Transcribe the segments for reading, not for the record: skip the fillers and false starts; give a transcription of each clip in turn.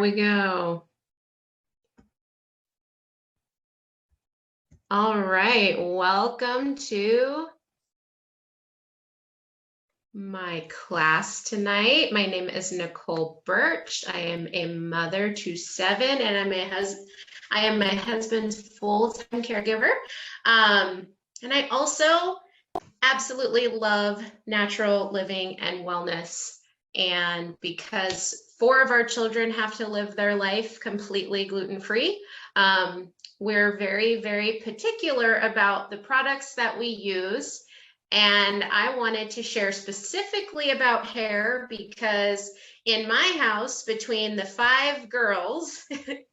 we go. All right, welcome to my class tonight. My name is Nicole Birch. I am a mother to 7, and I am my husband's full-time caregiver. And I also absolutely love natural living and wellness. And because 4 of our children have to live their life completely gluten-free, we're very, very particular about the products that we use. And I wanted to share specifically about hair because in my house, between the 5 girls,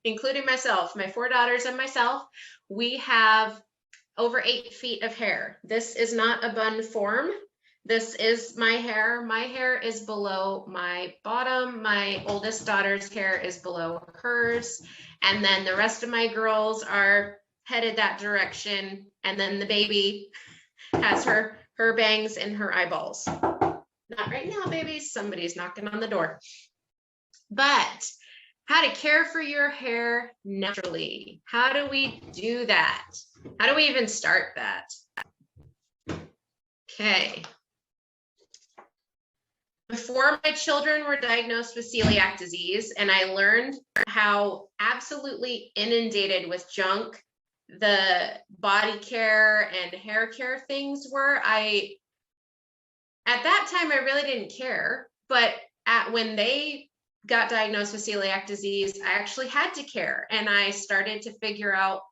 including myself, my 4 daughters and myself, we have over 8 feet of hair. This is not a bun form. This is my hair. My hair is below my bottom. My oldest daughter's hair is below hers. And then the rest of my girls are headed that direction. And then the baby has her bangs and her eyeballs. Not right now, babies. Somebody's knocking on the door. But how to care for your hair naturally. How do we do that? How do we even start that? Okay. Before my children were diagnosed with celiac disease, and I learned how absolutely inundated with junk the body care and hair care things were, at that time, I really didn't care. But when they got diagnosed with celiac disease, I actually had to care. And I started to figure out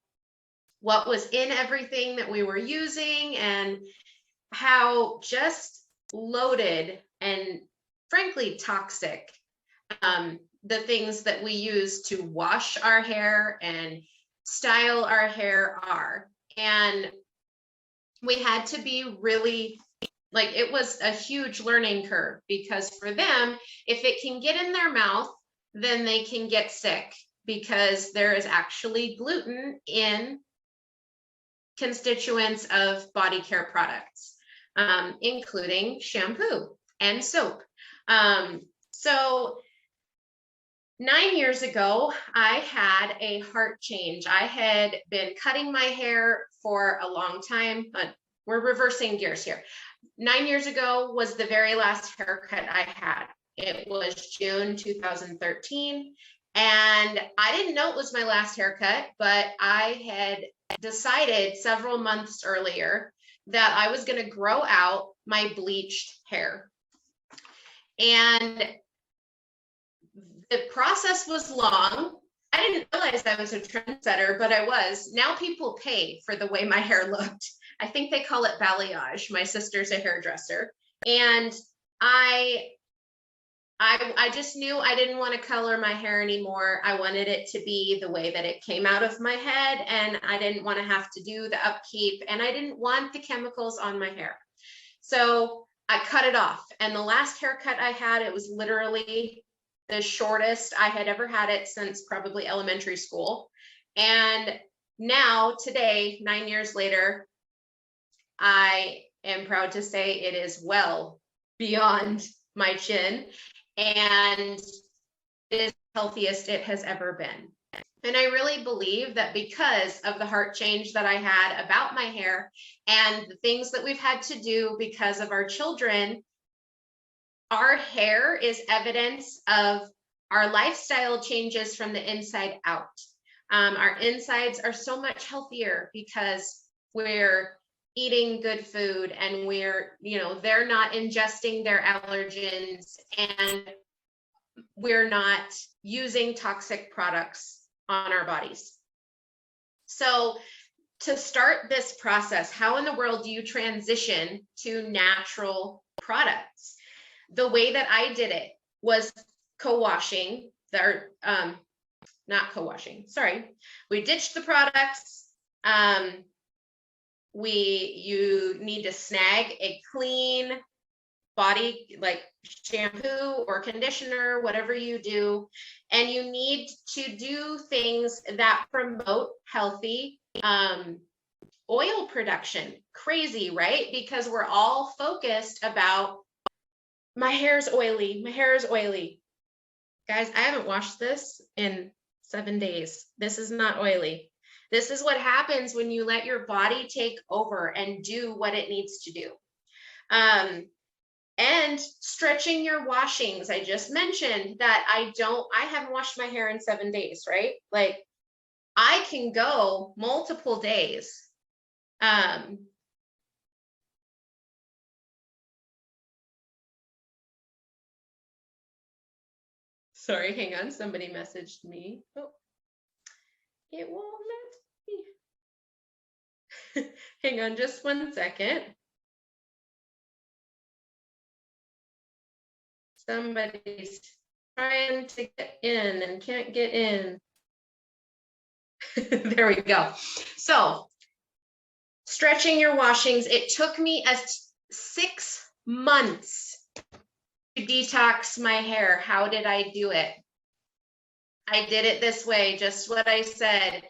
what was in everything that we were using and how just loaded and frankly toxic the things that we use to wash our hair and style our hair are. And we had to be really, like, it was a huge learning curve, because for them, if it can get in their mouth, then they can get sick, because there is actually gluten in constituents of body care products, including shampoo and soap. So 9 years ago, I had a heart change. I had been cutting my hair for a long time. We're reversing gears here. 9 years ago was the very last haircut I had. It was June 2013. And I didn't know it was my last haircut, but I had decided several months earlier that I was going to grow out my bleached hair. And the process was long. I didn't realize I was a trendsetter, but I was. Now people pay for the way my hair looked. I think they call it balayage. My sister's a hairdresser. And I just knew I didn't want to color my hair anymore. I wanted it to be the way that it came out of my head, and I didn't want to have to do the upkeep, and I didn't want the chemicals on my hair. So I cut it off. And the last haircut I had, it was literally the shortest I had ever had it since probably elementary school. And now, today, 9 years later, I am proud to say it is well beyond my chin, and it is the healthiest it has ever been. And I really believe that because of the heart change that I had about my hair and the things that we've had to do because of our children, our hair is evidence of our lifestyle changes from the inside out. Our insides are so much healthier because we're eating good food, and they're not ingesting their allergens, and we're not using toxic products on our bodies. So to start this process, how in the world do you transition to natural products? The way that I did it was co-washing, not co-washing, sorry. We ditched the products. You need to snag a clean body, like shampoo or conditioner, whatever you do. And you need to do things that promote healthy oil production. Crazy, right? Because we're all focused about my hair's oily, my hair is oily. Guys, I haven't washed this in 7 days. This is not oily. This is what happens when you let your body take over and do what it needs to do. And stretching your washings. I just mentioned that I haven't washed my hair in 7 days, right? Like I can go multiple days. Sorry, hang on. Somebody messaged me. Oh, it won't let me. Hang on just 1 second. Somebody's trying to get in and can't get in. There we go. So stretching your washings, it took me 6 months to detox my hair. How did I do it? I did it this way, just what I said.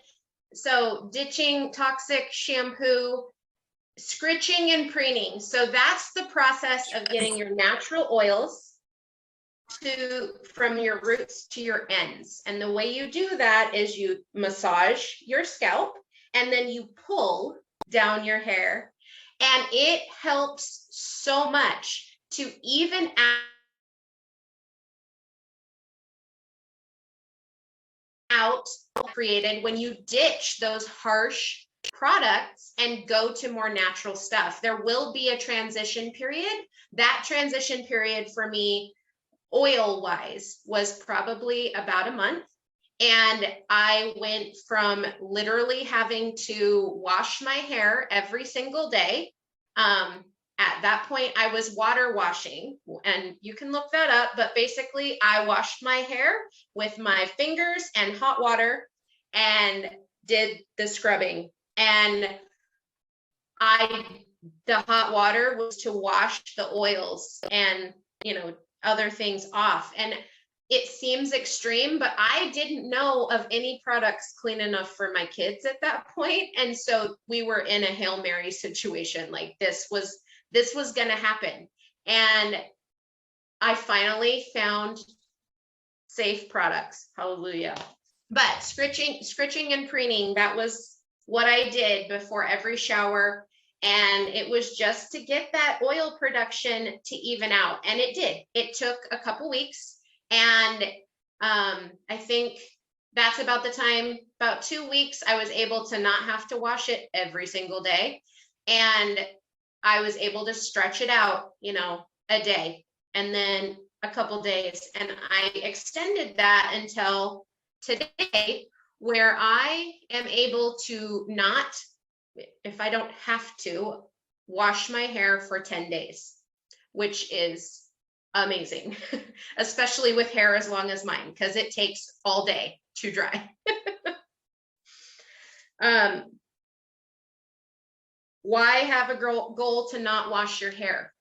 So ditching toxic shampoo, scritching and preening. So that's the process of getting your natural oils from your roots to your ends. And the way you do that is you massage your scalp and then you pull down your hair. And it helps so much to even out created when you ditch those harsh products and go to more natural stuff. There will be a transition period. That transition period for me, oil wise, was probably about a month. And I went from literally having to wash my hair every single day. At that point, I was water washing, and you can look that up, but basically I washed my hair with my fingers and hot water and did the scrubbing. And the hot water was to wash the oils and, other things off. And it seems extreme, but I didn't know of any products clean enough for my kids at that point. And so we were in a Hail Mary situation. Like this was going to happen. And I finally found safe products. Hallelujah. But scritching and preening, that was what I did before every shower. And it was just to get that oil production to even out. And it did. It took a couple weeks. And I think that's about the time, about 2 weeks, I was able to not have to wash it every single day. And I was able to stretch it out, a day and then a couple days. And I extended that until today, where I am able to not, if I don't have to, wash my hair for 10 days, which is amazing, especially with hair as long as mine, because it takes all day to dry. Why have a goal to not wash your hair?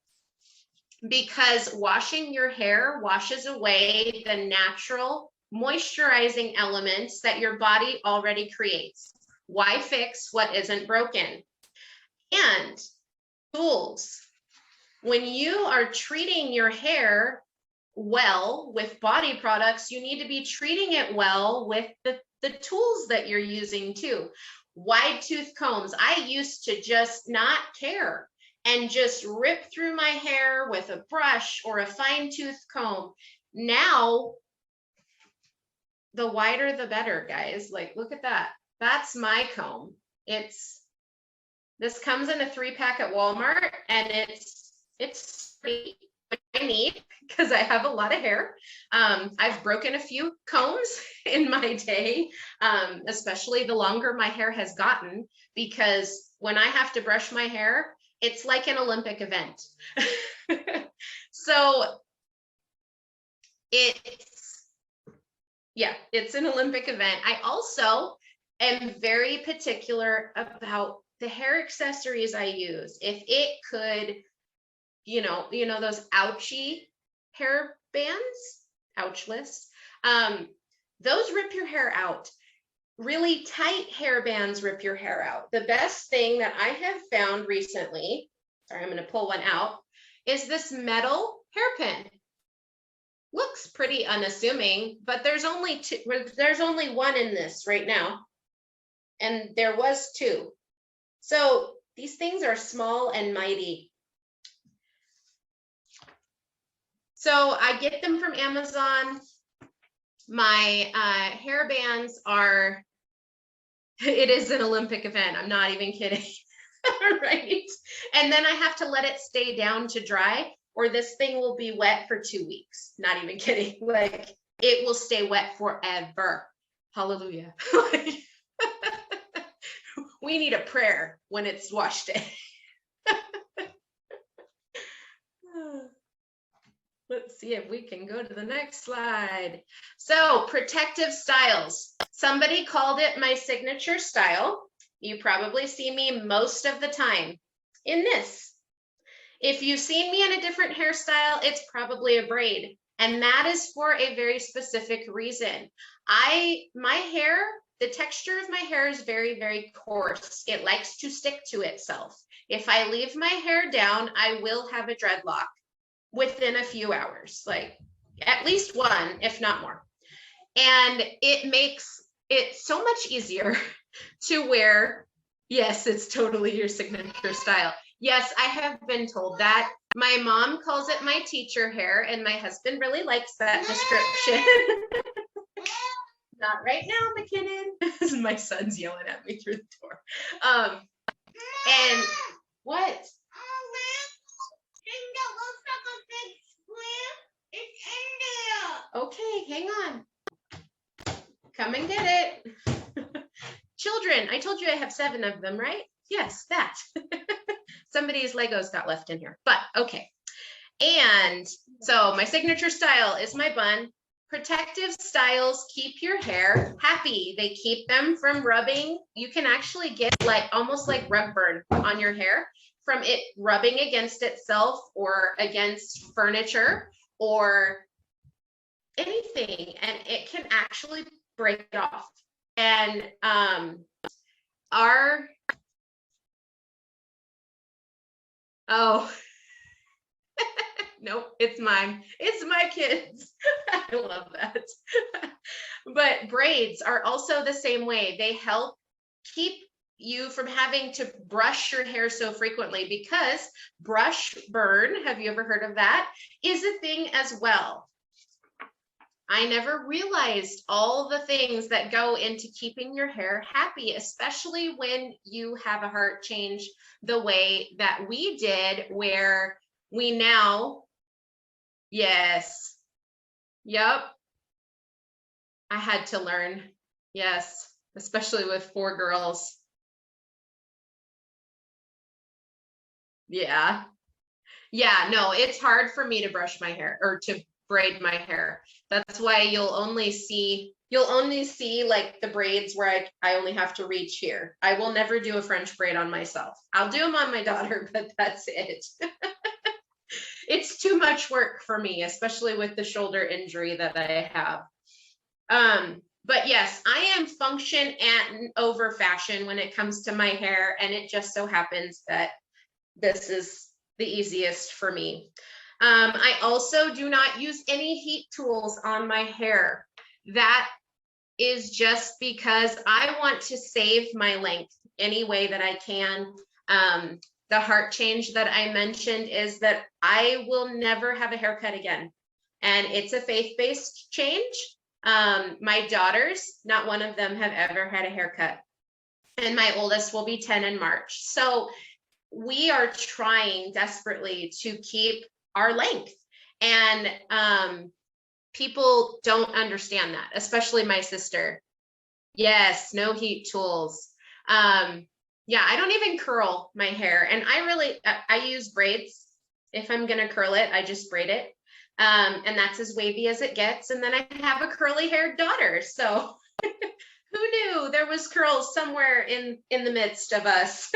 Because washing your hair washes away the natural moisturizing elements that your body already creates. Why fix what isn't broken? And tools. When you are treating your hair well with body products, you need to be treating it well with the tools that you're using too. Wide tooth combs. I used to just not care and just rip through my hair with a brush or a fine tooth comb. Now, the wider the better, guys. Like, look at that. That's my comb. This comes in a 3-pack at Walmart, and it's free. What I need, because I have a lot of hair. I've broken a few combs in my day, especially the longer my hair has gotten, because when I have to brush my hair, it's like an Olympic event. So it's an Olympic event. I also am very particular about the hair accessories I use. If it could, those ouchy hair bands, ouchless, those rip your hair out. Really tight hair bands rip your hair out. The best thing that I have found recently, sorry, I'm going to pull one out, is this metal hairpin. looks pretty unassuming, but there's only two, there's only one in this right now. And there was two. So these things are small and mighty. So I get them from Amazon. My hair bands are, it is an Olympic event. I'm not even kidding. Right? And then I have to let it stay down to dry, or this thing will be wet for 2 weeks. Not even kidding. Like, it will stay wet forever. Hallelujah. We need a prayer when it's wash day. Let's see if we can go to the next slide. So, protective styles. Somebody called it my signature style. You probably see me most of the time in this. If you've seen me in a different hairstyle, it's probably a braid. And that is for a very specific reason. My hair, the texture of my hair is very, very coarse. It likes to stick to itself. If I leave my hair down, I will have a dreadlock within a few hours, like at least one, if not more. And it makes it so much easier to wear. Yes, it's totally your signature style. Yes, I have been told that. My mom calls it my teacher hair, and my husband really likes that description. Not right now, McKinnon. My son's yelling at me through the door. And what? Okay, hang on. Come and get it. Children, I told you I have 7 of them, right? Yes, that. Somebody's Legos got left in here, but okay. And so my signature style is my bun. Protective styles keep your hair happy. They keep them from rubbing. You can actually get like almost like rug burn on your hair from it rubbing against itself or against furniture or anything, and it can actually break off. And oh, nope, it's mine. It's my kids. I love that. But braids are also the same way. They help keep you from having to brush your hair so frequently, because brush burn, have you ever heard of that, is a thing as well. I never realized all the things that go into keeping your hair happy, especially when you have a heart change the way that we did, where we now, yes, yep, I had to learn, yes, especially with 4 girls. Yeah, no, it's hard for me to brush my hair or to braid my hair. That's why you'll only see like the braids where I only have to reach here. I will never do a French braid on myself. I'll do them on my daughter, but that's it. It's too much work for me, especially with the shoulder injury that I have. But yes, I am function and over fashion when it comes to my hair, and it just so happens that this is the easiest for me. I also do not use any heat tools on my hair. That is just because I want to save my length any way that I can. The heart change that I mentioned is that I will never have a haircut again. And it's a faith-based change. My daughters, not one of them have ever had a haircut. And my oldest will be 10 in March. So we are trying desperately to keep our length. And people don't understand that, especially my sister. Yes, no heat tools. Yeah, I don't even curl my hair. And I use braids. If I'm gonna curl it, I just braid it. And that's as wavy as it gets. And then I have a curly haired daughter. So who knew there was curls somewhere in the midst of us?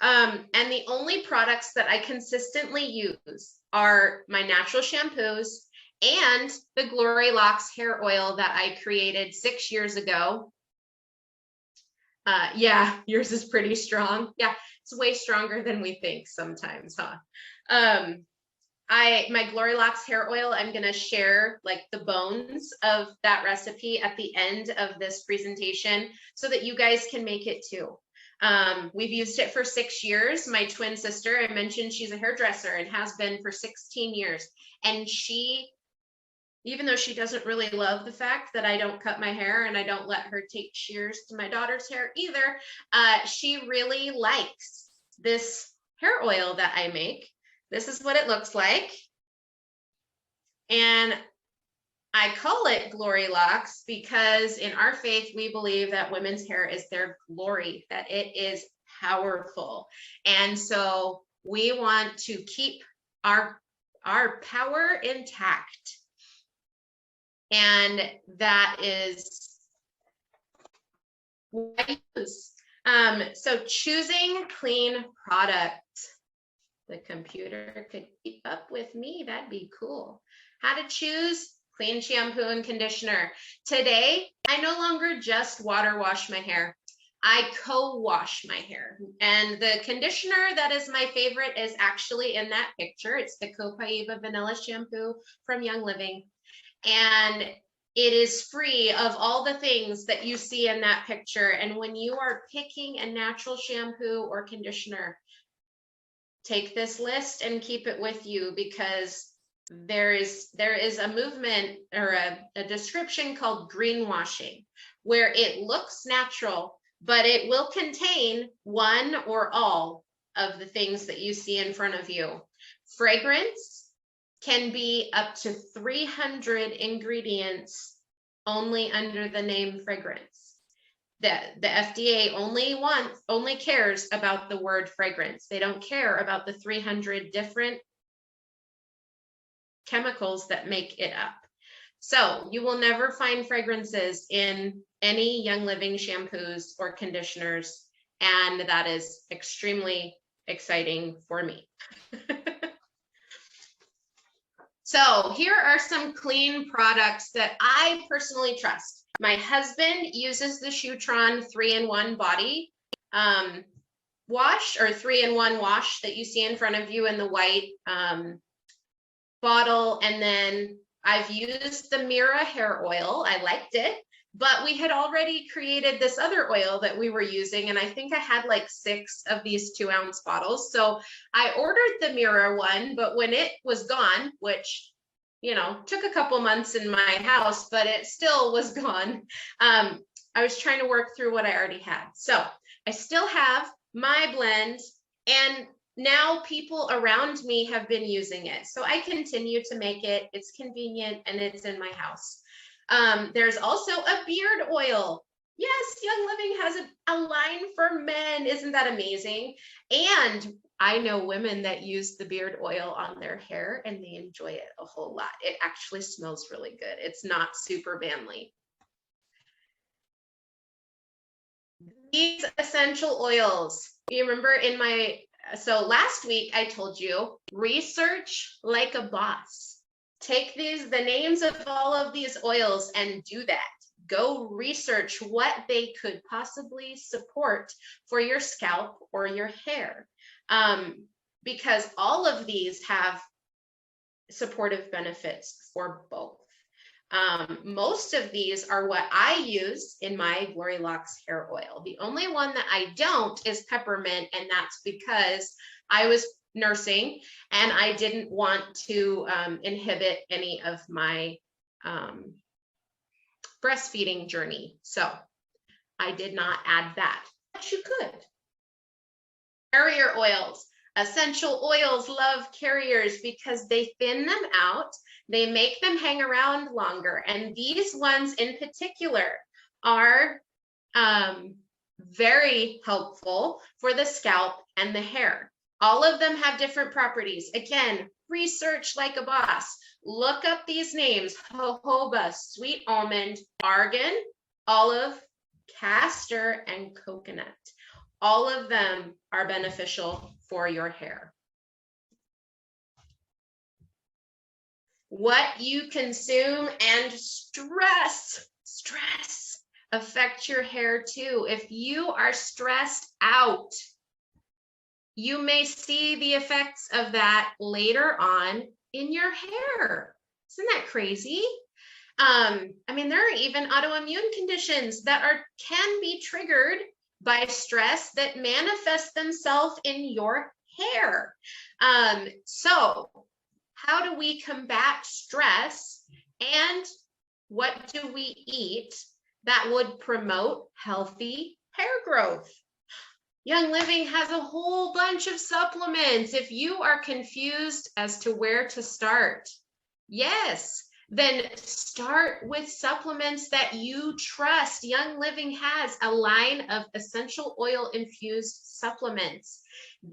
And the only products that I consistently use are my natural shampoos and the Glory Locks hair oil that I created 6 years ago. Yeah, yours is pretty strong. Yeah, it's way stronger than we think sometimes, huh? my Glory Locks hair oil, I'm going to share like the bones of that recipe at the end of this presentation so that you guys can make it too. We've used it for 6 years. My twin sister, I mentioned she's a hairdresser and has been for 16 years. And she, even though she doesn't really love the fact that I don't cut my hair and I don't let her take shears to my daughter's hair either, she really likes this hair oil that I make. This is what it looks like. And I call it Glory Locks because in our faith, we believe that women's hair is their glory, that it is powerful. And so we want to keep our power intact. And that is what I use. So choosing clean product. The computer could keep up with me. That'd be cool. How to choose clean shampoo and conditioner. Today, I no longer just water wash my hair. I co-wash my hair. And the conditioner that is my favorite is actually in that picture. It's the Copaiba Vanilla Shampoo from Young Living. And it is free of all the things that you see in that picture. And when you are picking a natural shampoo or conditioner, take this list and keep it with you, because there is a movement or a description called greenwashing, where it looks natural, but it will contain one or all of the things that you see in front of you. Fragrance can be up to 300 ingredients only under the name fragrance. The FDA only cares about the word fragrance. They don't care about the 300 different chemicals that make it up. So you will never find fragrances in any Young Living shampoos or conditioners, and that is extremely exciting for me. So here are some clean products that I personally trust. My husband uses the Shutron 3-in-1 body wash, or 3-in-1 wash that you see in front of you in the white bottle. And then I've used the Mira hair oil. I liked it, but we had already created this other oil that we were using. And I think I had like 6 of these 2-ounce bottles. So I ordered the Mira one, but when it was gone, which, you know, took a couple months in my house, but it still was gone. I was trying to work through what I already had. So I still have my blend, and now people around me have been using it. So I continue to make it. It's convenient and it's in my house. There's also a beard oil. Yes, Young Living has a line for men. Isn't that amazing? And I know women that use the beard oil on their hair and they enjoy it a whole lot. It actually smells really good. It's not super manly. These essential oils. You remember in my, so last week I told you, research like a boss. Take the names of all of these oils and do that. Go research what they could possibly support for your scalp or your hair. Because all of these have supportive benefits for both. Most of these are what I use in my Glory Locks hair oil. The only one that I don't is peppermint, and that's because I was nursing and I didn't want to inhibit any of my breastfeeding journey. So I did not add that, but you could. Carrier oils. Essential oils love carriers because they thin them out, they make them hang around longer. And these ones in particular are very helpful for the scalp and the hair. All of them have different properties. Again, research like a boss. Look up these names: jojoba, sweet almond, argan, olive, castor, and coconut. All of them are beneficial for your hair. What you consume and stress affect your hair too. If you are stressed out, you may see the effects of that later on in your hair. Isn't that crazy? I mean, there are even autoimmune conditions that can be triggered by stress that manifest themselves in your hair. So how do we combat stress, and what do we eat that would promote healthy hair growth? Young Living has a whole bunch of supplements. If you are confused as to where to start, yes, then start with supplements that you trust. Young Living has a line of essential oil infused supplements.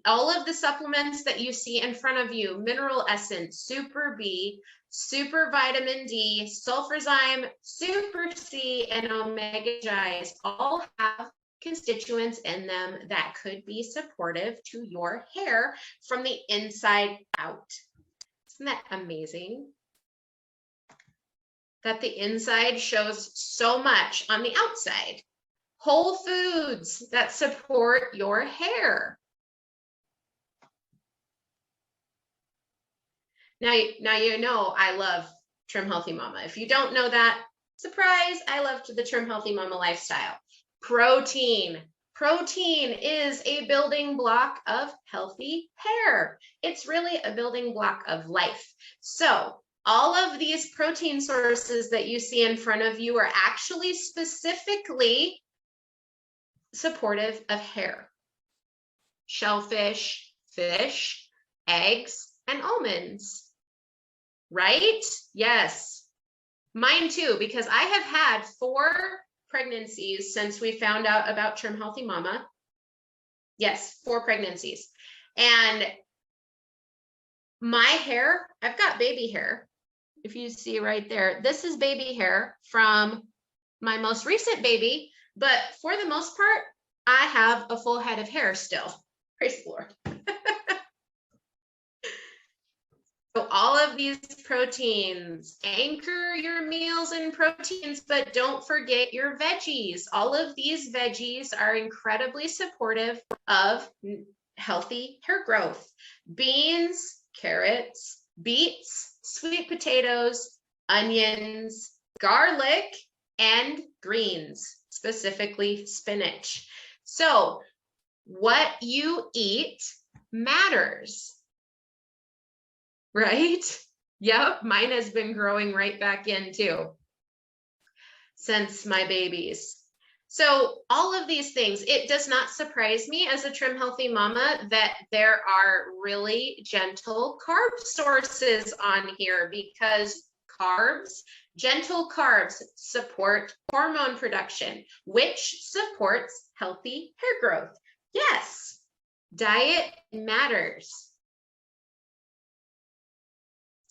All of the supplements that you see in front of you, Mineral Essence, Super B, Super Vitamin D, Sulfurzyme, Super C, and Omega Gi's all have constituents in them that could be supportive to your hair from the inside out. Isn't that amazing? That the inside shows so much on the outside. Whole foods that support your hair. Now you know I love Trim Healthy Mama. If you don't know that, surprise, I love the Trim Healthy Mama lifestyle. Protein. Protein is a building block of healthy hair. It's really a building block of life. So all of these protein sources that you see in front of you are actually specifically supportive of hair. Shellfish, fish, eggs, and almonds. Right? Yes. Mine too, because I have had 4 pregnancies since we found out about Trim Healthy Mama. Yes, 4 pregnancies. And my hair, I've got baby hair. If you see right there, this is baby hair from my most recent baby, but for the most part, I have a full head of hair still. Praise the Lord. So all of these proteins, anchor your meals in proteins, but don't forget your veggies. All of these veggies are incredibly supportive of healthy hair growth. Beans, carrots, beets, sweet potatoes, onions, garlic, and greens, specifically spinach. So what you eat matters. Right? Yep, mine has been growing right back in too since my babies. So all of these things, it does not surprise me as a Trim Healthy Mama that there are really gentle carb sources on here, because gentle carbs support hormone production, which supports healthy hair growth. Yes, diet matters.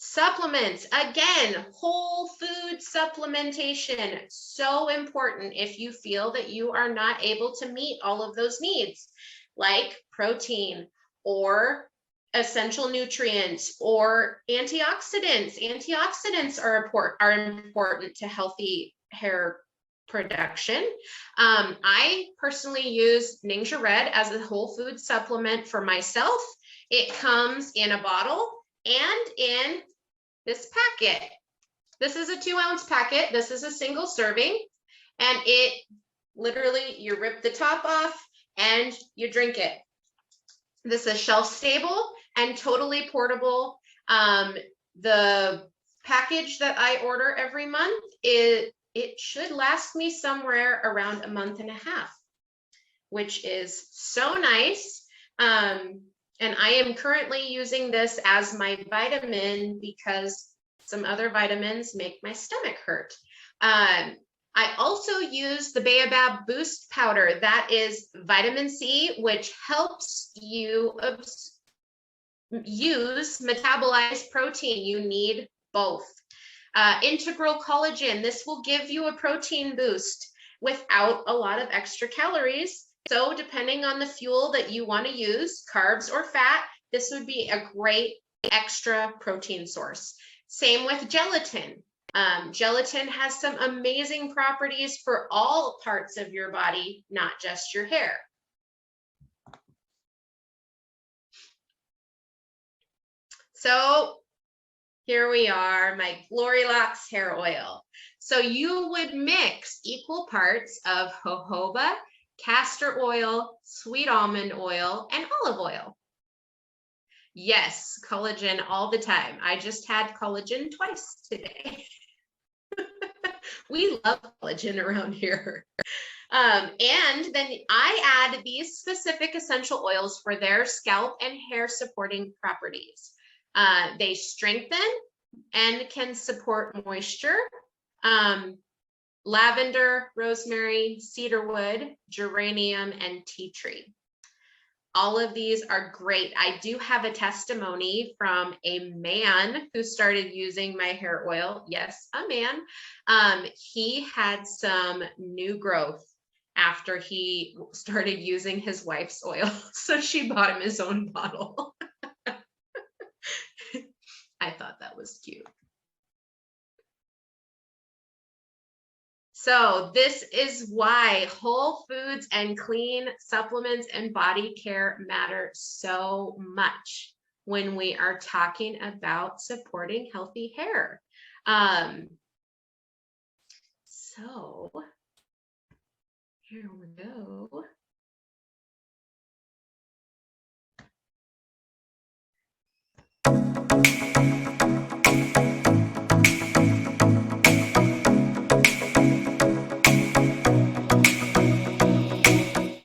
Supplements, again, whole food supplementation, so important if you feel that you are not able to meet all of those needs, like protein or essential nutrients or antioxidants. Antioxidants are important to healthy hair production. I personally use Ningxia Red as a whole food supplement for myself. It comes in a bottle and in this packet. This is a 2-ounce packet. This is a single serving, and it literally, you rip the top off and you drink it. This is shelf stable and totally portable. The package that I order every month, it should last me somewhere around a month and a half, which is so nice. And I am currently using this as my vitamin because some other vitamins make my stomach hurt. I also use the Baobab Boost Powder. That is vitamin C, which helps you metabolize protein. You need both. Integral collagen. This will give you a protein boost without a lot of extra calories. So depending on the fuel that you want to use, carbs or fat, this would be a great extra protein source. Same with gelatin. Gelatin has some amazing properties for all parts of your body, not just your hair. So here we are, my Glory Locks hair oil. So you would mix equal parts of jojoba, castor oil, sweet almond oil, and olive oil. Yes, collagen all the time. I just had collagen twice today. We love collagen around here. And then I add these specific essential oils for their scalp and hair supporting properties. They strengthen and can support moisture. Lavender, rosemary, cedarwood, geranium, and tea tree. All of these are great. I do have a testimony from a man who started using my hair oil. Yes, a man. He had some new growth after he started using his wife's oil. So she bought him his own bottle. I thought that was cute. So this is why whole foods and clean supplements and body care matter so much when we are talking about supporting healthy hair. So here we go.